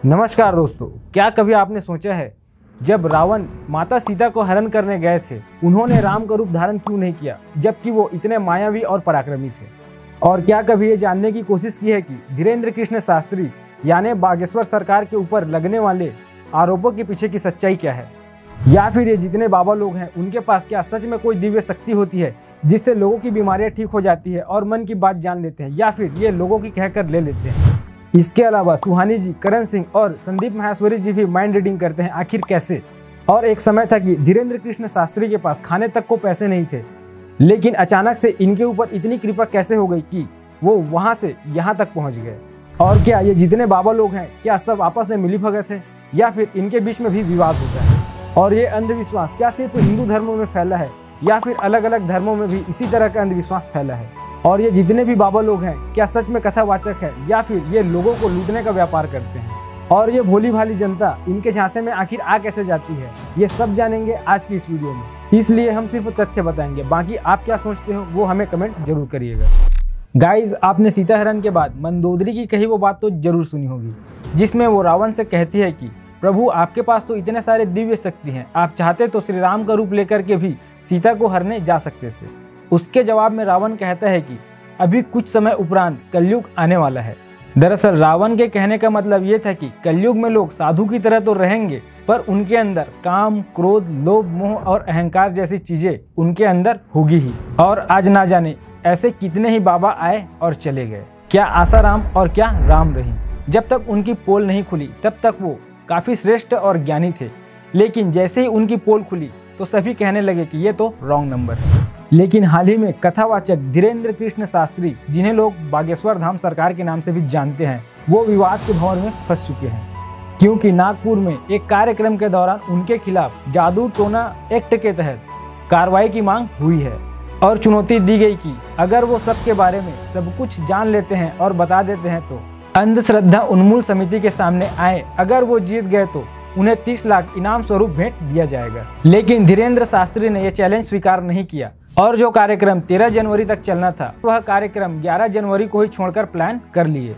नमस्कार दोस्तों, क्या कभी आपने सोचा है जब रावण माता सीता को हरण करने गए थे, उन्होंने राम का रूप धारण क्यों नहीं किया, जबकि वो इतने मायावी और पराक्रमी थे। और क्या कभी ये जानने की कोशिश की है कि धीरेन्द्र कृष्ण शास्त्री यानी बागेश्वर सरकार के ऊपर लगने वाले आरोपों के पीछे की सच्चाई क्या है, या फिर ये जितने बाबा लोग हैं उनके पास क्या सच में कोई दिव्य शक्ति होती है जिससे लोगों की बीमारियां ठीक हो जाती है और मन की बात जान लेते हैं, या फिर ये लोगों की कहकर ले लेते हैं। इसके अलावा सुहानी जी, करण सिंह और संदीप माहेश्वरी जी भी माइंड रीडिंग करते हैं, आखिर कैसे। और एक समय था कि धीरेन्द्र कृष्ण शास्त्री के पास खाने तक को पैसे नहीं थे, लेकिन अचानक से इनके ऊपर इतनी कृपा कैसे हो गई कि वो वहां से यहाँ तक पहुँच गए। और क्या ये जितने बाबा लोग हैं क्या सब आपस में मिली भगत है, या फिर इनके बीच में भी विवाद होता है। और ये अंधविश्वास क्या सिर्फ हिंदू धर्मों में फैला है, या फिर अलग अलग धर्मों में भी इसी तरह का अंधविश्वास फैला है। और ये जितने भी बाबा लोग हैं क्या सच में कथावाचक है, या फिर ये लोगों को लूटने का व्यापार करते हैं। और ये भोली भाली जनता इनके झांसे में आखिर आ कैसे जाती है, ये सब जानेंगे आज की इस वीडियो में। इसलिए हम सिर्फ तथ्य बताएंगे, बाकी आप क्या सोचते हो वो हमें कमेंट जरूर करिएगा। गाइज, आपने सीता हरण के बाद मंदोदरी की कही वो बात तो जरूर सुनी होगी, जिसमें वो रावण से कहती है कि प्रभु, आपके पास तो इतने सारे दिव्य शक्ति हैं, आप चाहते तो श्री राम का रूप लेकर के भी सीता को हरने जा सकते थे। उसके जवाब में रावण कहता है कि अभी कुछ समय उपरांत कलयुग आने वाला है। दरअसल रावण के कहने का मतलब ये था कि कलयुग में लोग साधु की तरह तो रहेंगे, पर उनके अंदर काम, क्रोध, लोभ, मोह और अहंकार जैसी चीजें उनके अंदर होगी ही। और आज ना जाने ऐसे कितने ही बाबा आए और चले गए, क्या आसाराम और क्या राम रहीम। जब तक उनकी पोल नहीं खुली तब तक वो काफी श्रेष्ठ और ज्ञानी थे, लेकिन जैसे ही उनकी पोल खुली तो सभी कहने लगे कि ये तो रॉन्ग नंबर है। लेकिन हाल ही में कथावाचक धीरेन्द्र कृष्ण शास्त्री, जिन्हें लोग बागेश्वर धाम सरकार के नाम से भी जानते हैं, वो विवाद के भंवर में फंस चुके हैं, क्योंकि नागपुर में एक कार्यक्रम के दौरान उनके खिलाफ जादू टोना एक्ट के तहत कार्रवाई की मांग हुई है और चुनौती दी गई कि अगर वो सब के बारे में सब कुछ जान लेते हैं और बता देते हैं तो अंधश्रद्धा उन्मूलन समिति के सामने आए। अगर वो जीत गए तो उन्हें 30 लाख इनाम स्वरूप भेंट दिया जाएगा। लेकिन धीरेन्द्र शास्त्री ने यह चैलेंज स्वीकार नहीं किया और जो कार्यक्रम 13 जनवरी तक चलना था, वह कार्यक्रम 11 जनवरी को ही छोड़कर प्लान कर लिए।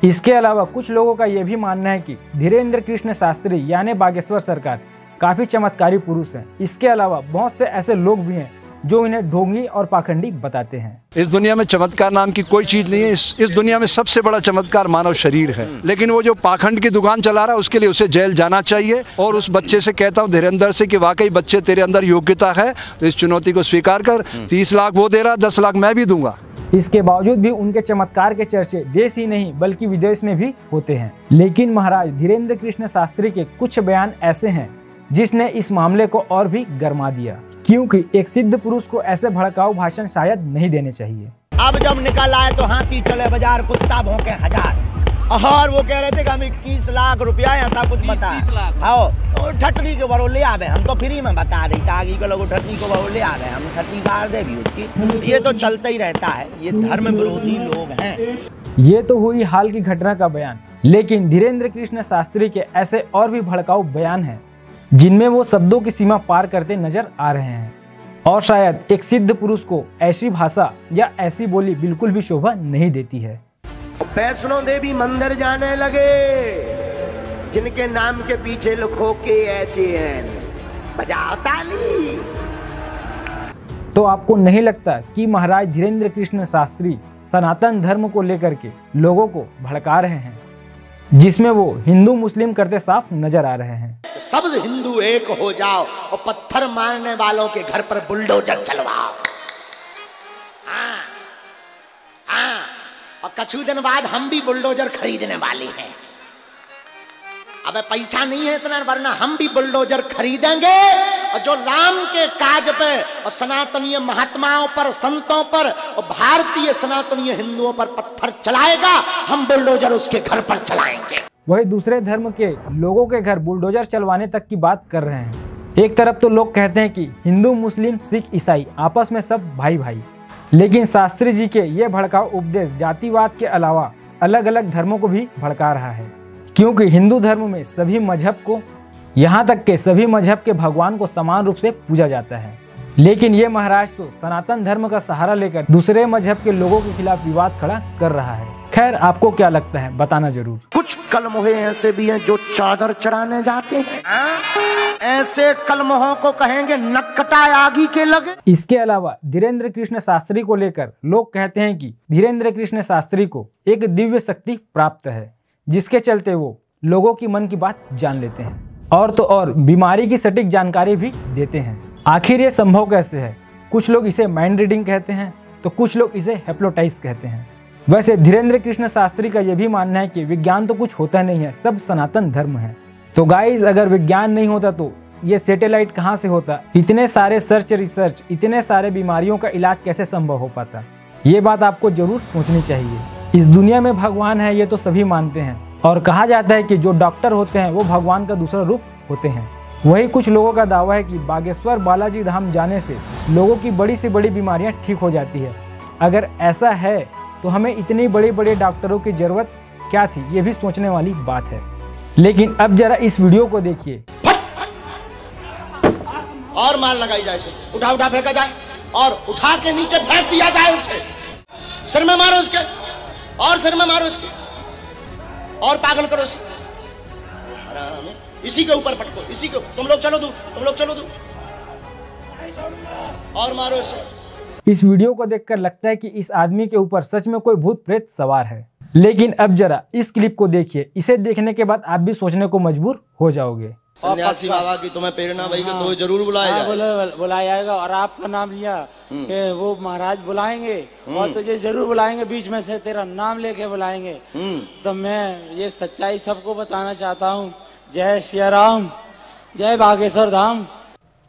इसके अलावा कुछ लोगों का यह भी मानना है कि धीरेन्द्र कृष्ण शास्त्री यानी बागेश्वर सरकार काफी चमत्कारी पुरुष हैं। इसके अलावा बहुत से ऐसे लोग भी हैं जो इन्हें ढोंगी और पाखंडी बताते हैं। इस दुनिया में चमत्कार नाम की कोई चीज नहीं है। इस दुनिया में सबसे बड़ा चमत्कार मानव शरीर है। लेकिन वो जो पाखंड की दुकान चला रहा है उसके लिए उसे जेल जाना चाहिए। और उस बच्चे से कहता हूँ धीरेन्द्र से कि वाकई बच्चे तेरे अंदर योग्यता है तो इस चुनौती को स्वीकार कर। 30 लाख वो दे रहा, 10 लाख मैं भी दूंगा। इसके बावजूद भी उनके चमत्कार के चर्चे देश ही नहीं बल्कि विदेश में भी होते हैं। लेकिन महाराज धीरेन्द्र कृष्ण शास्त्री के कुछ बयान ऐसे हैं जिसने इस मामले को और भी गर्मा दिया, क्योंकि एक सिद्ध पुरुष को ऐसे भड़काऊ भाषण शायद नहीं देने चाहिए। अब जब निकल आए तो हाथी चले बाजार, कुत्ता भौंके हजार। और वो कह रहे थे कि हम 21 लाख रुपया ऐसा कुछ बता आओ ठटनी के बरो ले आवे, हम तो फ्री में बता देते आगे के लोग ठटनी को बरो ले आवे, हम ठटनी गाड़ दे भी उसकी। ये तो चलता ही रहता है, ये धर्म विरोधी लोग हैं। ये तो हुई हाल की घटना का बयान, लेकिन धीरेन्द्र कृष्ण शास्त्री के ऐसे और भी भड़काऊ बयान हैं जिनमें वो शब्दों की सीमा पार करते नजर आ रहे हैं। और शायद एक सिद्ध पुरुष को ऐसी भाषा या ऐसी बोली बिल्कुल भी शोभा नहीं देती है। वैष्णो देवी मंदिर जाने लगे, जिनके नाम के पीछे लिखो KHAN, बजाओ ताली। तो आपको नहीं लगता कि महाराज धीरेन्द्र कृष्ण शास्त्री सनातन धर्म को लेकर के लोगों को भड़का रहे हैं, जिसमें वो हिंदू मुस्लिम करते साफ नजर आ रहे हैं। सब हिंदू एक हो जाओ और पत्थर मारने वालों के घर पर बुलडोजर चलवाओ। हाँ, हाँ, और कुछ दिन बाद हम भी बुलडोजर खरीदने वाले हैं। अबे पैसा नहीं है इतना, वरना हम भी बुलडोजर खरीदेंगे और जो राम के काज पे और सनातनीय महात्माओं पर, संतों पर और भारतीय सनातनीय हिंदुओं पर पत्थर चलाएगा, हम बुलडोजर उसके घर पर चलाएंगे। वही दूसरे धर्म के लोगों के घर बुलडोजर चलवाने तक की बात कर रहे हैं। एक तरफ तो लोग कहते हैं कि हिंदू, मुस्लिम, सिख, ईसाई आपस में सब भाई भाई, लेकिन शास्त्री जी के ये भड़काऊ उपदेश जातिवाद के अलावा अलग अलग धर्मों को भी भड़का रहा है, क्योंकि हिंदू धर्म में सभी मजहब को, यहाँ तक के सभी मजहब के भगवान को समान रूप से पूजा जाता है। लेकिन ये महाराज तो सनातन धर्म का सहारा लेकर दूसरे मजहब के लोगों के खिलाफ विवाद खड़ा कर रहा है। खैर, आपको क्या लगता है बताना जरूर। कुछ कलमोहे ऐसे भी हैं जो चादर चढ़ाने जाते हैं, ऐसे कलमोहों को कहेंगे नक्कटा आगी के लगे। इसके अलावा धीरेन्द्र कृष्ण शास्त्री को लेकर लोग कहते हैं कि धीरेन्द्र कृष्ण शास्त्री को एक दिव्य शक्ति प्राप्त है, जिसके चलते वो लोगों की मन की बात जान लेते हैं और तो और बीमारी की सटीक जानकारी भी देते हैं। आखिर ये संभव कैसे है? कुछ लोग इसे माइंड रीडिंग कहते हैं तो कुछ लोग इसे हिप्नोटाइज कहते हैं। वैसे धीरेन्द्र कृष्ण शास्त्री का यह भी मानना है कि विज्ञान तो कुछ होता नहीं है, सब सनातन धर्म है। तो गाइज, अगर विज्ञान नहीं होता तो ये सैटेलाइट कहाँ से होता? इतने सारे सर्च रिसर्च, इतने सारे बीमारियों का इलाज कैसे संभव हो पाता? ये बात आपको जरूर सोचनी चाहिए। इस दुनिया में भगवान है ये तो सभी मानते हैं, और कहा जाता है कि जो डॉक्टर होते हैं वो भगवान का दूसरा रूप होते हैं। वही कुछ लोगों का दावा है कि बागेश्वर बालाजी धाम जाने से लोगों की बड़ी से बड़ी बीमारियां ठीक हो जाती है। अगर ऐसा है तो हमें इतनी बड़े बड़े डॉक्टरों की जरूरत क्या थी, ये भी सोचने वाली बात है। लेकिन अब जरा इस वीडियो को देखिए। और मार लगाई जाए, उठा उठा फेंका जाए और उठा के नीचे फेंक दिया जाए, उसे सिर में मारो उसके, और सिर में मारो इसके, और पागल करो इसे, इसी के ऊपर पटको, इसी के, तुम लोग चलो दूर, और मारो इसे। इस वीडियो को देखकर लगता है कि इस आदमी के ऊपर सच में कोई भूत प्रेत सवार है। लेकिन अब जरा इस क्लिप को देखिए। इसे देखने के बाद आप भी सोचने को मजबूर हो जाओगे। सन्यासी बाबा की तुम्हें प्रेरणा भाई को तो जरूर बुलाया जाएगा, और आपका नाम लिया कि वो महाराज बुलाएंगे और तुझे जरूर बुलाएंगे, बीच में से तेरा नाम लेके बुलाएंगे। तो मैं ये सच्चाई सबको बताना चाहता हूँ। जय श्री राम, जय बागेश्वर धाम।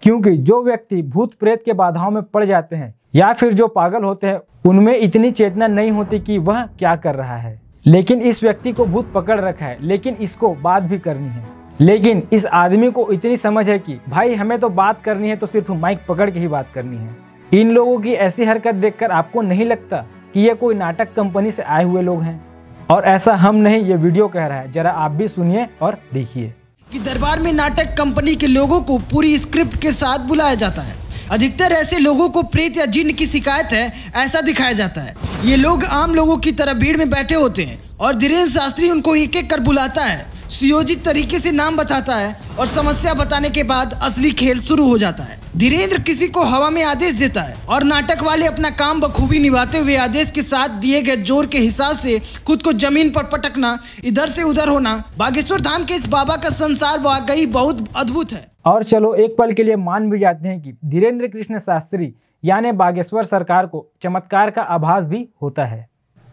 क्योंकि जो व्यक्ति भूत प्रेत के बाधाओं में पड़ जाते हैं या फिर जो पागल होते हैं, उनमें इतनी चेतना नहीं होती कि वह क्या कर रहा है। लेकिन इस व्यक्ति को भूत पकड़ रखा है, लेकिन इसको बात भी करनी है। लेकिन इस आदमी को इतनी समझ है कि भाई हमें तो बात करनी है तो सिर्फ माइक पकड़ के ही बात करनी है। इन लोगों की ऐसी हरकत देखकर आपको नहीं लगता कि ये कोई नाटक कंपनी से आए हुए लोग हैं? और ऐसा हम नहीं, ये वीडियो कह रहा है। जरा आप भी सुनिए और देखिए। कि दरबार में नाटक कंपनी के लोगों को पूरी स्क्रिप्ट के साथ बुलाया जाता है। अधिकतर ऐसे लोगों को प्रेत या जिन्न की शिकायत है, ऐसा दिखाया जाता है। ये लोग आम लोगों की तरह भीड़ में बैठे होते हैं और धीरेन्द्र शास्त्री उनको एक एक कर बुलाता है, सुयोजित तरीके से नाम बताता है और समस्या बताने के बाद असली खेल शुरू हो जाता है। धीरेन्द्र किसी को हवा में आदेश देता है और नाटक वाले अपना काम बखूबी निभाते हुए आदेश के साथ दिए गए जोर के हिसाब से खुद को जमीन पर पटकना, इधर से उधर होना। बागेश्वर धाम के इस बाबा का संसार वाकई बहुत अद्भुत है। और चलो एक पल के लिए मान भी जाते हैं कि धीरेन्द्र कृष्ण शास्त्री यानी बागेश्वर सरकार को चमत्कार का आभास भी होता है,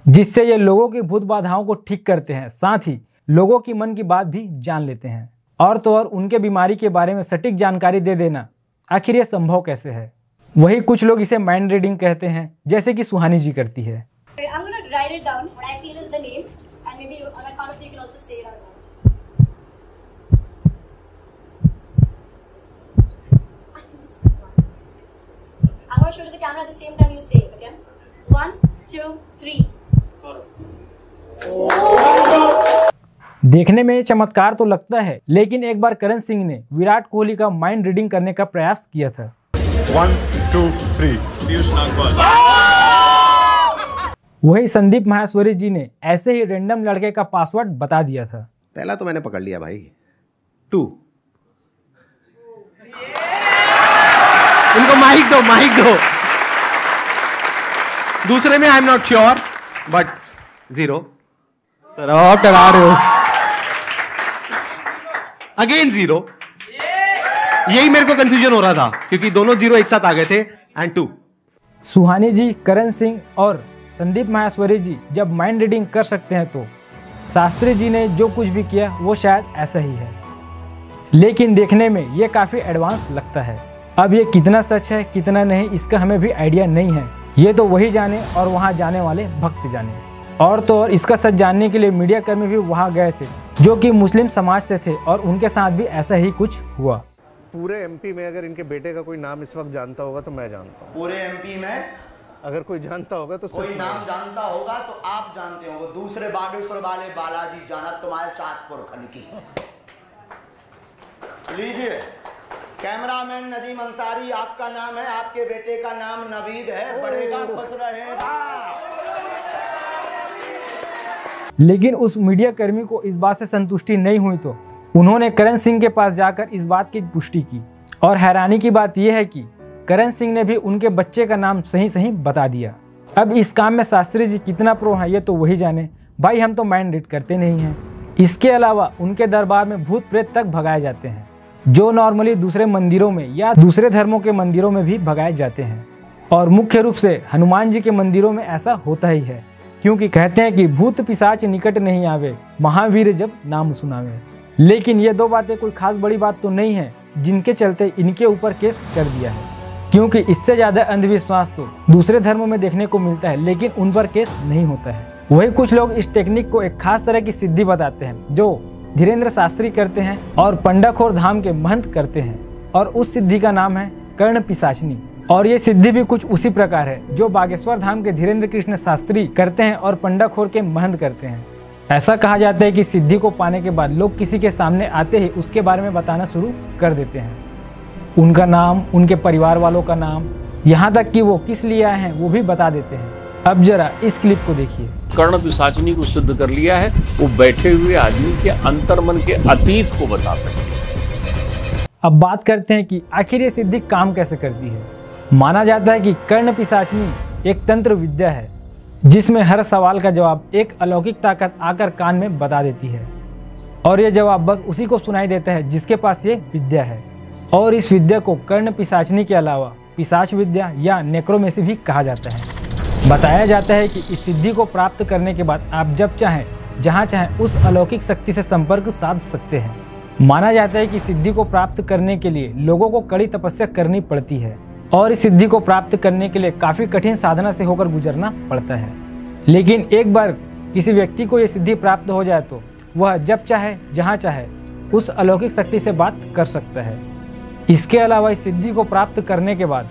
जिससे ये लोगों की भूत बाधाओं को ठीक करते हैं, साथ ही लोगों की मन की बात भी जान लेते हैं। और तो और उनके बीमारी के बारे में सटीक जानकारी दे देना, आखिर ये संभव कैसे है? वही कुछ लोग इसे माइंड रीडिंग कहते हैं, जैसे कि सुहानी जी करती है। I'm going to show you the camera at the same time you say it, okay? 1, 2, 3. देखने में चमत्कार तो लगता है, लेकिन एक बार करण सिंह ने विराट कोहली का माइंड रीडिंग करने का प्रयास किया था। 1, 2, 3 पीयूष नागपाल। वही संदीप माहेश्वरी जी ने ऐसे ही रैंडम लड़के का पासवर्ड बता दिया था। पहला तो मैंने पकड़ लिया भाई, 2। इनको माइक दो। दूसरे में I am not sure but 0। Sir आप डरा रहे हो। अगेन 0। यही मेरे को कंफ्यूजन हो रहा था क्योंकि दोनों 0 एक साथ आ गए थे एंड 2। सुहानी जी, करण सिंह और संदीप माहेश्वरी जी जब माइंड रीडिंग कर सकते हैं तो शास्त्री जी ने जो कुछ भी किया वो शायद ऐसा ही है, लेकिन देखने में ये काफी एडवांस लगता है। अब ये कितना सच है कितना नहीं इसका हमें भी आइडिया नहीं है, ये तो वही जाने और वहाँ जाने वाले भक्त जाने। और तो और इसका सच जानने के लिए मीडिया कर्मी भी वहाँ गए थे जो कि मुस्लिम समाज से थे और उनके साथ भी ऐसा ही कुछ हुआ। पूरे एमपी में अगर इनके बेटे का कोई नाम इस वक्त जानता होगा तो मैं जानता हूँ। पूरे एमपी में अगर कोई जानता होगा तो कोई नाम जानता होगा तो आप जानते होंगे। दूसरे बागेश्वर वाले बालाजी जाना तुम्हारे चाँदपुर खन की। लीजिए कैमरामैन नजीम अंसारी, आपका नाम है, आपके बेटे का नाम नवीद है, बढ़ेगा खुश रहेगा। लेकिन उस मीडिया कर्मी को इस बात से संतुष्टि नहीं हुई तो उन्होंने करण सिंह के पास जाकर इस बात की पुष्टि की। और हैरानी की बात यह है कि करण सिंह ने भी उनके बच्चे का नाम सही बता दिया। अब इस काम में शास्त्री जी कितना प्रो हैं ये तो वही जाने, भाई हम तो माइंड रीड करते नहीं हैं। इसके अलावा उनके दरबार में भूत प्रेत तक भगाए जाते हैं, जो नॉर्मली दूसरे मंदिरों में या दूसरे धर्मों के मंदिरों में भी भगाए जाते हैं। और मुख्य रूप से हनुमान जी के मंदिरों में ऐसा होता ही है, क्योंकि कहते हैं कि भूत पिशाच निकट नहीं आवे, महावीर जब नाम सुनावे। लेकिन ये दो बातें कोई खास बड़ी बात तो नहीं है जिनके चलते इनके ऊपर केस कर दिया है, क्योंकि इससे ज़्यादा अंधविश्वास तो दूसरे धर्मों में देखने को मिलता है, लेकिन उन पर केस नहीं होता है। वही कुछ लोग इस टेक्निक को एक खास तरह की सिद्धि बताते हैं जो धीरेन्द्र शास्त्री करते हैं और पंडाखोर धाम के महंत करते हैं, और उस सिद्धि का नाम है कर्ण पिशाचनी। और ये सिद्धि भी कुछ उसी प्रकार है जो बागेश्वर धाम के धीरेन्द्र कृष्ण शास्त्री करते हैं और पंडाखोर के महंत करते हैं। ऐसा कहा जाता है कि सिद्धि को पाने के बाद लोग किसी के सामने आते ही उसके बारे में बताना शुरू कर देते हैं, उनका नाम, उनके परिवार वालों का नाम, यहाँ तक कि वो किस लिए आए हैं वो भी बता देते हैं। अब जरा इस क्लिप को देखिए। कर्ण पिशाचनी को सिद्ध कर लिया है, वो बैठे हुए आदमी के अंतर्मन के अतीत को बता सकते हैं। अब बात करते हैं कि आखिर ये सिद्धि काम कैसे करती है। माना जाता है कि कर्ण पिशाचनी एक तंत्र विद्या है जिसमें हर सवाल का जवाब एक अलौकिक ताकत आकर कान में बता देती है, और ये जवाब बस उसी को सुनाई देता है जिसके पास ये विद्या है। और इस विद्या को कर्ण पिशाचनी के अलावा पिशाच विद्या या नेक्रोमेसी भी कहा जाता है। बताया जाता है कि इस सिद्धि को प्राप्त करने के बाद आप जब चाहें जहां चाहें उस अलौकिक शक्ति से संपर्क साध सकते हैं। माना जाता है कि सिद्धि को प्राप्त करने के लिए लोगों को कड़ी तपस्या करनी पड़ती है, और इस सिद्धि को प्राप्त करने के लिए काफ़ी कठिन साधना से होकर गुजरना पड़ता है। लेकिन एक बार किसी व्यक्ति को ये सिद्धि प्राप्त हो जाए तो वह जब चाहे जहाँ चाहे उस अलौकिक शक्ति से बात कर सकता है। इसके अलावा इस सिद्धि को प्राप्त करने के बाद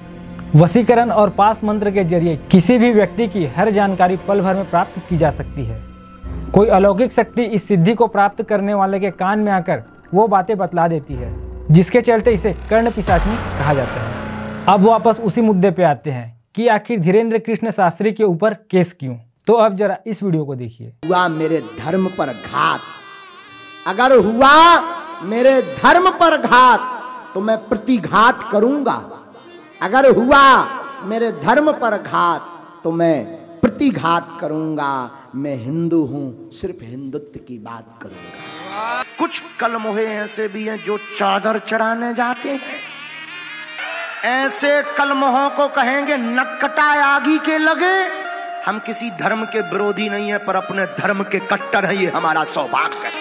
वशीकरण और पास मंत्र के जरिए किसी भी व्यक्ति की हर जानकारी पल भर में प्राप्त की जा सकती है। कोई अलौकिक शक्ति इस सिद्धि को प्राप्त करने वाले के कान में आकर वो बातें बतला देती है, जिसके चलते इसे कर्ण पिशाचनी कहा जाता है। अब वापस उसी मुद्दे पे आते हैं कि आखिर धीरेन्द्र कृष्ण शास्त्री के ऊपर केस क्यों। तो अब जरा इस वीडियो को देखिए। हुआ मेरे धर्म पर घात, अगर हुआ मेरे धर्म पर घात तो मैं प्रतिघात करूंगा। अगर हुआ मेरे धर्म पर घात तो मैं प्रतिघात करूंगा। मैं हिंदू हूं, सिर्फ हिंदुत्व की बात करूंगा। कुछ कलमोहे ऐसे भी हैं जो चादर चढ़ाने जाते हैं। ऐसे कलमोहों को कहेंगे नक्कटा आगी के लगे। हम किसी धर्म के विरोधी नहीं है, पर अपने धर्म के कट्टर हैं, ये हमारा सौभाग्य है।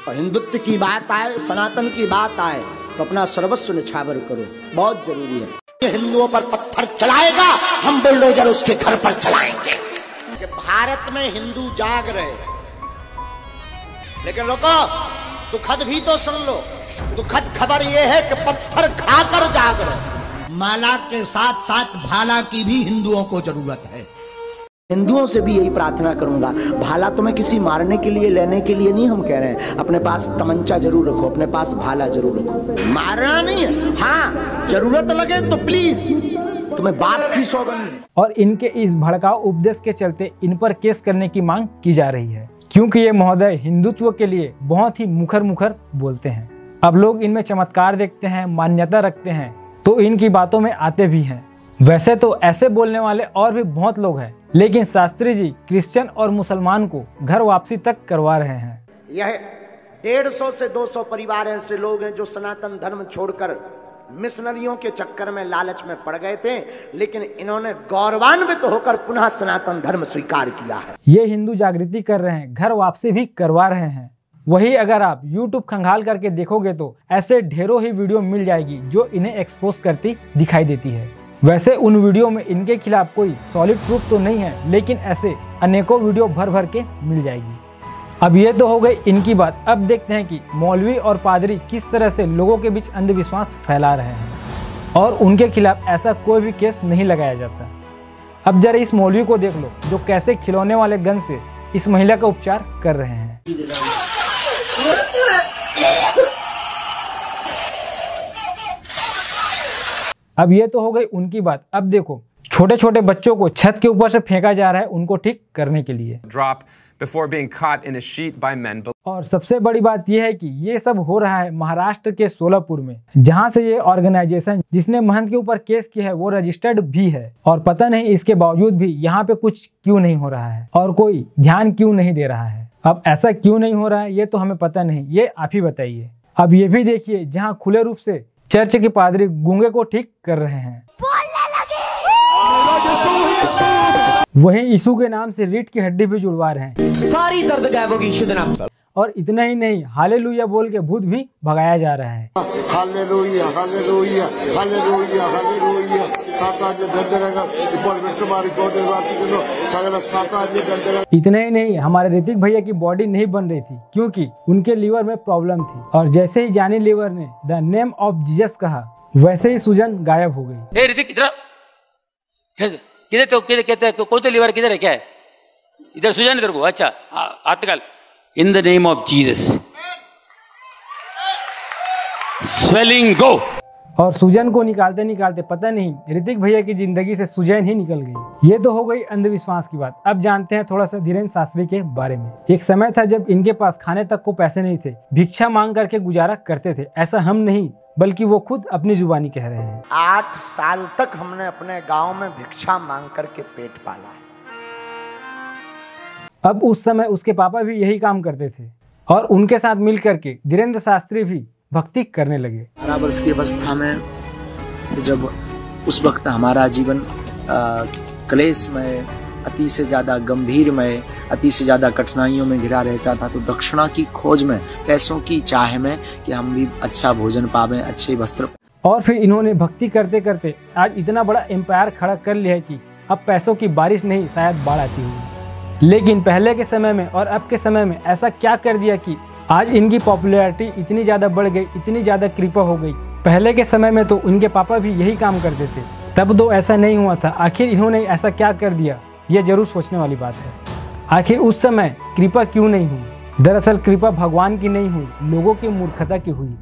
और हिंदुत्व की बात आए, सनातन की बात आए तो अपना सर्वस्व निछावर करो, बहुत जरूरी है। हिंदुओं पर पत्थर चलाएगा, हम बुलडोजर उसके घर पर चलाएंगे। कि भारत में हिंदू जाग रहे, लेकिन लोगों दुखद भी तो सुन लो। दुखद खबर यह है कि पत्थर खाकर जाग रहे। माला के साथ साथ भाला की भी हिंदुओं को जरूरत है। हिंदुओं से भी यही प्रार्थना करूंगा, भाला तो मैं किसी मारने के लिए लेने के लिए नहीं हम कह रहे हैं। अपने पास तमंचा जरूर रखो, अपने पास भाला जरूर रखो। मारना नहीं है, हाँ जरूरत लगे तो प्लीज, तुम्हें बाप की सौगंध। और इनके इस भड़काऊ उपदेश के चलते इन पर केस करने की मांग की जा रही है, क्योंकि ये महोदय हिंदुत्व के लिए बहुत ही मुखर मुखर बोलते हैं। अब लोग इनमें चमत्कार देखते हैं, मान्यता रखते हैं, तो इनकी बातों में आते भी हैं। वैसे तो ऐसे बोलने वाले और भी बहुत लोग हैं, लेकिन शास्त्री जी क्रिश्चियन और मुसलमान को घर वापसी तक करवा रहे हैं। यह 150 से 200 परिवार ऐसे लोग हैं जो सनातन धर्म छोड़कर मिशनरियों के चक्कर में लालच में पड़ गए थे, लेकिन इन्होंने गौरवान्वित होकर पुनः सनातन धर्म स्वीकार किया है। ये हिंदू जागृति कर रहे हैं, घर वापसी भी करवा रहे हैं। वही अगर आप YouTube खंगाल करके देखोगे तो ऐसे ढेरों ही वीडियो मिल जाएगी जो इन्हें एक्सपोज करती दिखाई देती है। वैसे उन वीडियो में इनके खिलाफ कोई सॉलिड प्रूफ तो नहीं है, लेकिन ऐसे अनेकों वीडियो भर भर के मिल जाएगी। अब ये तो हो गई इनकी बात। अब देखते हैं कि मौलवी और पादरी किस तरह से लोगों के बीच अंधविश्वास फैला रहे हैं और उनके खिलाफ ऐसा कोई भी केस नहीं लगाया जाता। अब जरा इस मौलवी को देख लो जो कैसे खिलौने वाले गन से इस महिला का उपचार कर रहे हैं। अब ये तो हो गई उनकी बात। अब देखो छोटे छोटे बच्चों को छत के ऊपर से फेंका जा रहा है उनको ठीक करने के लिए। Drop before being caught in a sheet by men. और सबसे बड़ी बात यह है कि ये सब हो रहा है महाराष्ट्र के सोलापुर में, जहां से ये ऑर्गेनाइजेशन जिसने महंत के ऊपर केस किया है वो रजिस्टर्ड भी है। और पता नहीं इसके बावजूद भी यहाँ पे कुछ क्यों नहीं हो रहा है और कोई ध्यान क्यों नहीं दे रहा है। अब ऐसा क्यों नहीं हो रहा है ये तो हमें पता नहीं, ये आप ही बताइए। अब ये भी देखिए जहाँ खुले रूप से चर्च के पादरी गूंगे को ठीक कर रहे हैं, वहीं यीशु के नाम से रीढ़ की हड्डी भी जुड़वा रहे हैं। सारी दर्द गायब होगी यीशु के नाम से। और इतना ही नहीं, हालेलुया बोल के भूत भी भगाया जा रहा है। Hallelujah, hallelujah, hallelujah, hallelujah. इतना ही नहीं, हमारे ऋतिक भैया की बॉडी नहीं बन रही थी क्योंकि उनके लीवर में प्रॉब्लम थी। और जैसे ही जानी लीवर ने द नेम ऑफ जीसस कहा, वैसे ही सूजन गायब हो गई। ऋतिक किधर तो कहते हैं कौन सा लीवर किधर है, क्या है इधर सूजन इधर को, अच्छा आजकल in the name of Jesus swelling go. और सूजन को निकालते निकालते पता नहीं ऋतिक भैया की जिंदगी से सूजन ही निकल गई। ये तो हो गई अंधविश्वास की बात। अब जानते हैं थोड़ा सा धीरेन्द्र शास्त्री के बारे में। एक समय था जब इनके पास खाने तक को पैसे नहीं थे, भिक्षा मांग करके गुजारा करते थे। ऐसा हम नहीं बल्कि वो खुद अपनी जुबानी कह रहे हैं। 8 साल तक हमने अपने गांव में भिक्षा मांग करके पेट पाला है। अब उस समय उसके पापा भी यही काम करते थे और उनके साथ मिल करके धीरेन्द्र शास्त्री भी भक्ति करने लगे। 12 वर्ष की अवस्था में जब उस वक्त हमारा जीवन क्लेशमय, अति से ज्यादा गंभीरमय, अति से ज्यादा कठिनाइयों में घिरा रहता था, तो दक्षिणा की खोज में, पैसों की चाह में कि हम भी अच्छा भोजन पावें, अच्छे वस्त्र। और फिर इन्होंने भक्ति करते करते आज इतना बड़ा एम्पायर खड़ा कर लिया है कि अब पैसों की बारिश नहीं शायद बाढ़ आती हुई। लेकिन पहले के समय में और अब के समय में ऐसा क्या कर दिया कि आज इनकी पॉपुलैरिटी इतनी ज़्यादा बढ़ गई, इतनी ज़्यादा कृपा हो गई। पहले के समय में तो इनके पापा भी यही काम करते थे, तब तो ऐसा नहीं हुआ था। आखिर इन्होंने ऐसा क्या कर दिया, ये जरूर सोचने वाली बात है। आखिर उस समय कृपा क्यों नहीं हुई? दरअसल कृपा भगवान की नहीं हुई, लोगों की मूर्खता की हुई।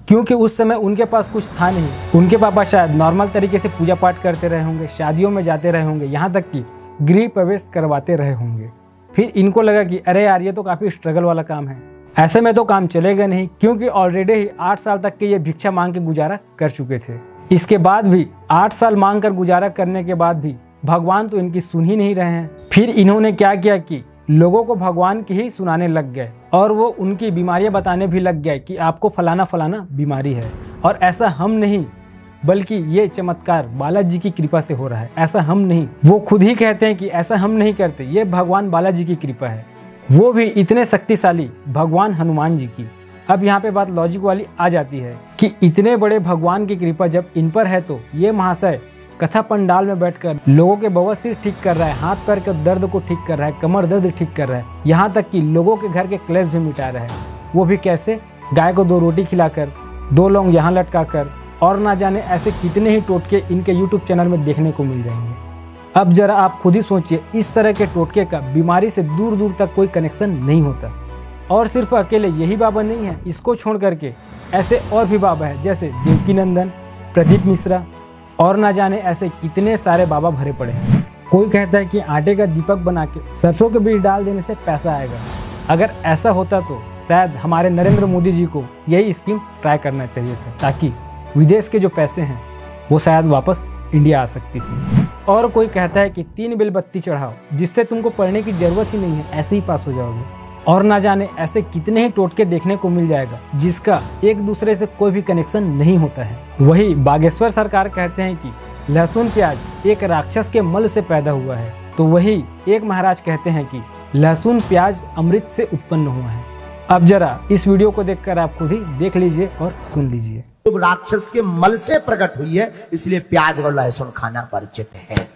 क्योंकि उस समय उनके पास कुछ था नहीं। उनके पापा शायद नॉर्मल तरीके से पूजा पाठ करते रहे होंगे, शादियों में जाते रहे होंगे, यहाँ तक कि गृह प्रवेश करवाते रहे होंगे। फिर इनको लगा कि अरे यार ये तो काफ़ी स्ट्रगल वाला काम है, ऐसे में तो काम चलेगा नहीं, क्योंकि ऑलरेडी ही 8 साल तक के ये भिक्षा मांग के गुजारा कर चुके थे। इसके बाद भी 8 साल मांग कर गुजारा करने के बाद भी भगवान तो इनकी सुन ही नहीं रहे हैं। फिर इन्होंने क्या किया कि लोगों को भगवान की ही सुनाने लग गए और वो उनकी बीमारियां बताने भी लग गए कि आपको फलाना फलाना बीमारी है। और ऐसा हम नहीं बल्कि ये चमत्कार बालाजी की कृपा से हो रहा है, ऐसा हम नहीं। वो खुद ही कहते हैं कि ऐसा हम नहीं करते, ये भगवान बालाजी की कृपा है, वो भी इतने शक्तिशाली भगवान हनुमान जी की। अब यहाँ पे बात लॉजिक वाली आ जाती है कि इतने बड़े भगवान की कृपा जब इन पर है तो ये महाशय कथा पंडाल में बैठकर लोगों के बवासीर ठीक कर रहा है, हाथ पैर के दर्द को ठीक कर रहा है, कमर दर्द ठीक कर रहा है, यहाँ तक कि लोगों के घर के क्लेश भी मिटा रहा है। वो भी कैसे? गाय को 2 रोटी खिलाकर, 2 लौंग यहाँ लटका कर, और ना जाने ऐसे कितने ही टोटके इनके यूट्यूब चैनल में देखने को मिल जाएंगे। अब जरा आप खुद ही सोचिए, इस तरह के टोटके का बीमारी से दूर दूर तक कोई कनेक्शन नहीं होता। और सिर्फ अकेले यही बाबा नहीं है, इसको छोड़ करके ऐसे और भी बाबा है, जैसे देवकी नंदन, प्रदीप मिश्रा और ना जाने ऐसे कितने सारे बाबा भरे पड़े हैं। कोई कहता है कि आटे का दीपक बना के सरसों के बीज डाल देने से पैसा आएगा। अगर ऐसा होता तो शायद हमारे नरेंद्र मोदी जी को यही स्कीम ट्राई करना चाहिए था, ताकि विदेश के जो पैसे हैं वो शायद वापस इंडिया आ सकती थी। और कोई कहता है कि 3 बेल बत्ती चढ़ाओ जिससे तुमको पढ़ने की जरूरत ही नहीं है, ऐसे ही पास हो जाओगे। और ना जाने ऐसे कितने ही टोटके देखने को मिल जाएगा जिसका एक दूसरे से कोई भी कनेक्शन नहीं होता है। वही बागेश्वर सरकार कहते हैं कि लहसुन प्याज एक राक्षस के मल से पैदा हुआ है, तो वही एक महाराज कहते हैं कि लहसुन प्याज अमृत से उत्पन्न हुआ है। अब जरा इस वीडियो को देखकर आप खुद ही देख लीजिए और सुन लीजिए। राक्षस के मल से प्रकट हुई है, इसलिए प्याज और लहसुन खाना वर्जित है।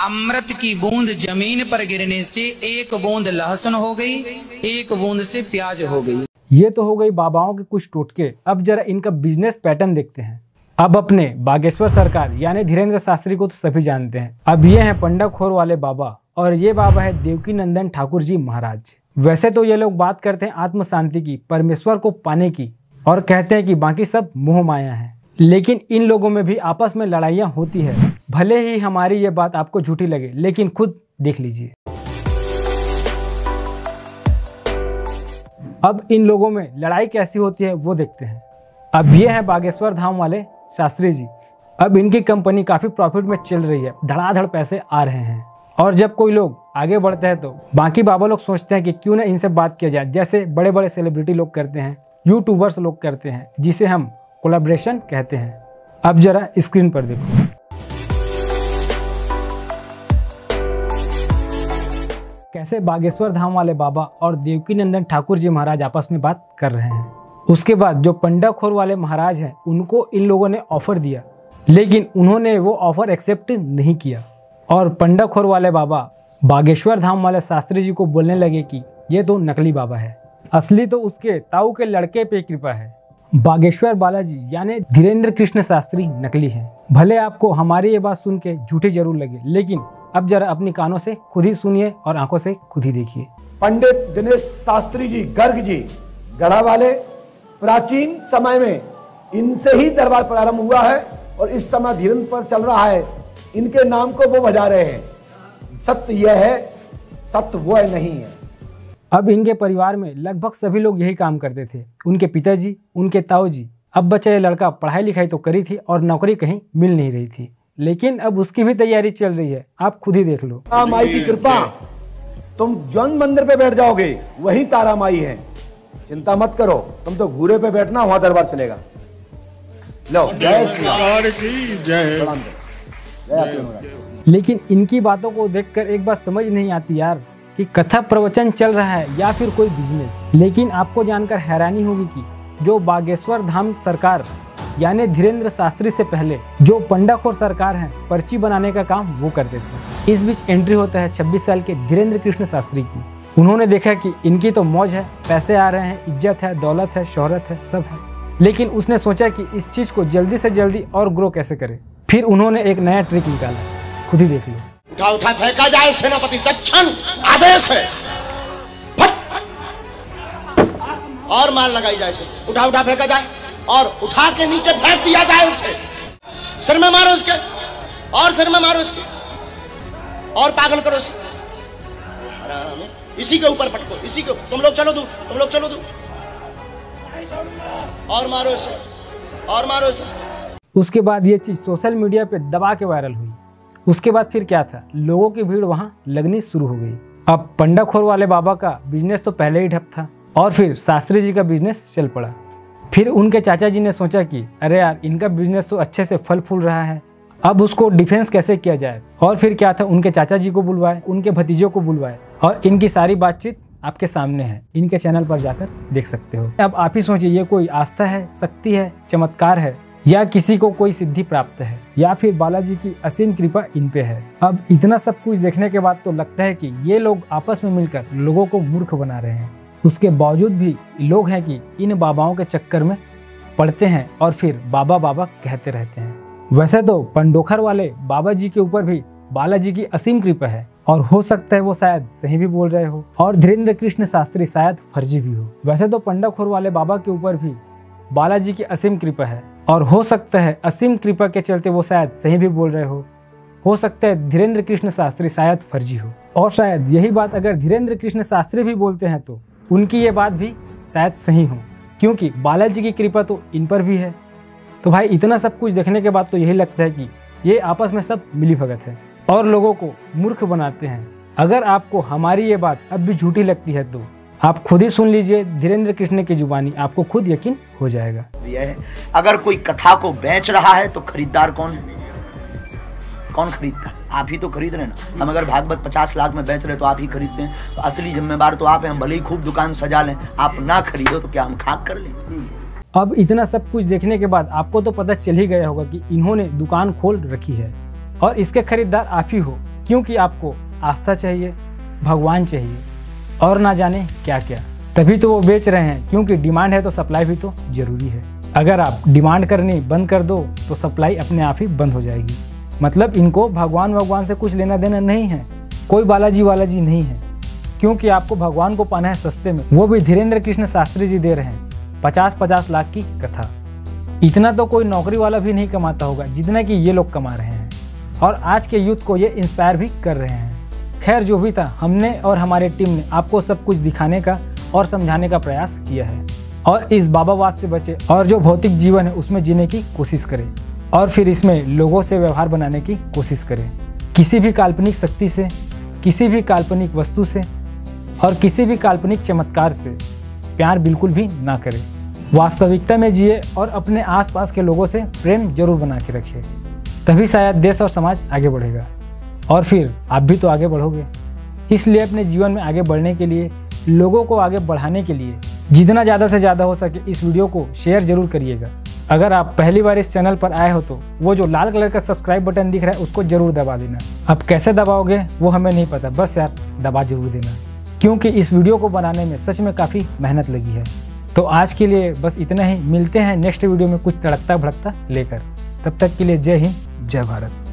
अमृत की बूंद जमीन पर गिरने से 1 बूंद लहसुन हो गई, 1 बूंद से प्याज हो गई। ये तो हो गई बाबाओं के कुछ टोटके। अब जरा इनका बिजनेस पैटर्न देखते हैं। अब अपने बागेश्वर सरकार यानी धीरेन्द्र शास्त्री को तो सभी जानते हैं। अब ये हैं पंडाखोर वाले बाबा और ये बाबा है देवकी नंदन ठाकुर जी महाराज। वैसे तो ये लोग बात करते हैं आत्म शांति की, परमेश्वर को पाने की, और कहते हैं कि बाकी सब मोह माया है। लेकिन इन लोगों में भी आपस में लड़ाइयाँ होती है। भले ही हमारी ये बात आपको झूठी लगे, लेकिन खुद देख लीजिए। अब इन लोगों में लड़ाई कैसी होती है वो देखते हैं। अब ये हैं बागेश्वर धाम वाले शास्त्री जी। अब इनकी कंपनी काफ़ी प्रॉफिट में चल रही है, धड़ाधड़ पैसे आ रहे हैं। और जब कोई लोग आगे बढ़ते हैं तो बाकी बाबा लोग सोचते हैं कि क्यों ना इनसे बात किया जाए, जैसे बड़े बड़े सेलिब्रिटी लोग करते हैं, यूट्यूबर्स लोग करते हैं, जिसे हम कोलैबोरेशन कहते हैं। अब जरा स्क्रीन पर देखो। कैसे बागेश्वर धाम वाले बाबा और देवकी नंदन ठाकुर जी महाराज आपस में बात कर रहे हैं। उसके बाद जो पंडाखोर वाले महाराज हैं उनको इन लोगों ने ऑफर दिया, लेकिन उन्होंने वो ऑफर एक्सेप्ट नहीं किया। और पंडाखोर वाले बाबा बागेश्वर धाम वाले शास्त्री जी को बोलने लगे कि ये तो नकली बाबा है, असली तो उसके ताऊ के लड़के पे कृपा है। बागेश्वर बालाजी यानी धीरेन्द्र कृष्ण शास्त्री नकली हैं। भले आपको हमारी ये बात सुन के झूठी जरूर लगे, लेकिन अब जरा अपनी कानों से खुद ही सुनिए और आंखों से खुद ही देखिए। पंडित दिनेश शास्त्री जी गर्ग जी गढ़ा वाले, प्राचीन समय में इनसे ही दरबार प्रारंभ हुआ है और इस समय धीरेन्द्र पर चल रहा है। इनके नाम को वो बजा रहे हैं। सत्य यह है, सत्य वो नहीं है। अब इनके परिवार में लगभग सभी लोग यही काम करते थे। उनके पिताजी, उनके ताऊ जी। अब बच्चा ये लड़का पढ़ाई लिखाई तो करी थी और नौकरी कहीं मिल नहीं रही थी, लेकिन अब उसकी भी तैयारी चल रही है। आप खुद ही देख लो। माई की कृपा, तुम जौन मंदिर पे बैठ जाओगे वही तारा माई है। चिंता मत करो, तुम तो घूरे पे बैठना, वहां दरबार चलेगा। लो जय लेकिन इनकी बातों को देखकर एक बात समझ नहीं आती यार, कि कथा प्रवचन चल रहा है या फिर कोई बिजनेस। लेकिन आपको जानकर हैरानी होगी कि जो बागेश्वर धाम सरकार यानी धीरेन्द्र शास्त्री से पहले जो पंडाखोर सरकार है, पर्ची बनाने का काम वो करते थे। इस बीच एंट्री होता है 26 साल के धीरेन्द्र कृष्ण शास्त्री की। उन्होंने देखा कि इनकी तो मौज है, पैसे आ रहे हैं, इज्जत है, दौलत है, शोहरत है, सब है। लेकिन उसने सोचा कि इस चीज को जल्दी से जल्दी और ग्रो कैसे करे। फिर उन्होंने एक नया ट्रिक निकाला, खुद ही देख लो। उठा उठा फेंका जाए, सेनापति दक्षिण आदेश है। और मार लगाई जाए इसे, उठा उठा फेंका जाए और उठा के नीचे फेंक दिया जाए उसे। सिर में मारो इसके, और सिर में मारो इसके, और पागल करो इसे। इसी के ऊपर पटको, इसी के। तुम लोग चलो दूर, तुम लोग चलो दूर, और मारो इसे, और मारो इसे। उसके बाद ये चीज सोशल मीडिया पे दबा के वायरल हुई। उसके बाद फिर क्या था, लोगों की भीड़ वहां लगनी शुरू हो गई। अब पंडाखोर वाले बाबा का बिजनेस तो पहले ही ठप था और फिर शास्त्री जी का बिजनेस चल पड़ा। फिर उनके चाचा जी ने सोचा कि अरे यार, इनका बिजनेस तो अच्छे से फल फूल रहा है, अब उसको डिफेंस कैसे किया जाए। और फिर क्या था, उनके चाचा जी को बुलवाए, उनके भतीजों को बुलवाए, और इनकी सारी बातचीत आपके सामने है, इनके चैनल पर जाकर देख सकते हो। अब आप ही सोचिए, ये कोई आस्था है, शक्ति है, चमत्कार है, या किसी को कोई सिद्धि प्राप्त है, या फिर बालाजी की असीम कृपा इन पे है। अब इतना सब कुछ देखने के बाद तो लगता है कि ये लोग आपस में मिलकर लोगों को मूर्ख बना रहे हैं। उसके बावजूद भी लोग हैं कि इन बाबाओं के चक्कर में पड़ते हैं और फिर बाबा बाबा कहते रहते हैं। वैसे तो पंडोखर वाले बाबा जी के ऊपर भी बालाजी की असीम कृपा है, और हो सकता है वो शायद सही भी बोल रहे हो और धीरेन्द्र कृष्ण शास्त्री शायद फर्जी भी हो। वैसे तो पंडाखोर वाले बाबा के ऊपर भी बालाजी की असीम कृपा है, और हो सकता है असीम कृपा के चलते वो शायद सही भी बोल रहे हो सकता है धीरेन्द्र कृष्ण शास्त्री शायद फर्जी हो। और शायद यही बात अगर धीरेन्द्र कृष्ण शास्त्री भी बोलते हैं तो उनकी ये बात भी शायद सही हो, क्योंकि बालाजी की कृपा तो इन पर भी है। तो भाई इतना सब कुछ देखने के बाद तो यही लगता है कि ये आपस में सब मिली भगत है और लोगों को मूर्ख बनाते हैं। अगर आपको हमारी ये बात अब भी झूठी लगती है तो आप खुद ही सुन लीजिए धीरेन्द्र कृष्ण की जुबानी, आपको खुद यकीन हो जाएगा। अगर कोई कथा को बेच रहा है तो खरीदार कौन है? कौन खरीदता है? आप ही तो खरीद रहे हैं ना। हम अगर भागवत 50 लाख में बेच रहे तो आप ही खरीदते हैं, तो असली जिम्मेदार तो आप हैं। हम भले ही खूब दुकान सजा लें, आप ना खरीदो तो क्या हम खाक कर लें? अब इतना सब कुछ देखने के बाद आपको तो पता चल ही गया होगा कि इन्होंने दुकान खोल रखी है और इसके खरीदार आप ही हो, क्योंकि आपको आस्था चाहिए, भगवान चाहिए और ना जाने क्या क्या। तभी तो वो बेच रहे हैं, क्योंकि डिमांड है तो सप्लाई भी तो जरूरी है। अगर आप डिमांड करनी बंद कर दो तो सप्लाई अपने आप ही बंद हो जाएगी। मतलब इनको भगवान से कुछ लेना देना नहीं है, कोई बालाजी नहीं है, क्योंकि आपको भगवान को पाना है सस्ते में, वो भी धीरेन्द्र कृष्ण शास्त्री जी दे रहे हैं 50-50 लाख की कथा। इतना तो कोई नौकरी वाला भी नहीं कमाता होगा जितना कि ये लोग कमा रहे हैं, और आज के यूथ को ये इंस्पायर भी कर रहे हैं। खैर जो भी था, हमने और हमारे टीम ने आपको सब कुछ दिखाने का और समझाने का प्रयास किया है। और इस बाबावाद से बचे और जो भौतिक जीवन है उसमें जीने की कोशिश करें और फिर इसमें लोगों से व्यवहार बनाने की कोशिश करें। किसी भी काल्पनिक शक्ति से, किसी भी काल्पनिक वस्तु से और किसी भी काल्पनिक चमत्कार से प्यार बिल्कुल भी ना करें। वास्तविकता में जिए और अपने आसपास के लोगों से प्रेम जरूर बना के रखें, तभी शायद देश और समाज आगे बढ़ेगा और फिर आप भी तो आगे बढ़ोगे। इसलिए अपने जीवन में आगे बढ़ने के लिए, लोगों को आगे बढ़ाने के लिए जितना ज़्यादा से ज़्यादा हो सके इस वीडियो को शेयर जरूर करिएगा। अगर आप पहली बार इस चैनल पर आए हो तो वो जो लाल कलर का सब्सक्राइब बटन दिख रहा है उसको जरूर दबा देना। अब कैसे दबाओगे वो हमें नहीं पता, बस यार दबा जरूर देना, क्योंकि इस वीडियो को बनाने में सच में काफ़ी मेहनत लगी है। तो आज के लिए बस इतना ही, मिलते हैं नेक्स्ट वीडियो में कुछ तड़कता भड़कता लेकर। तब तक के लिए जय हिंद, जय भारत।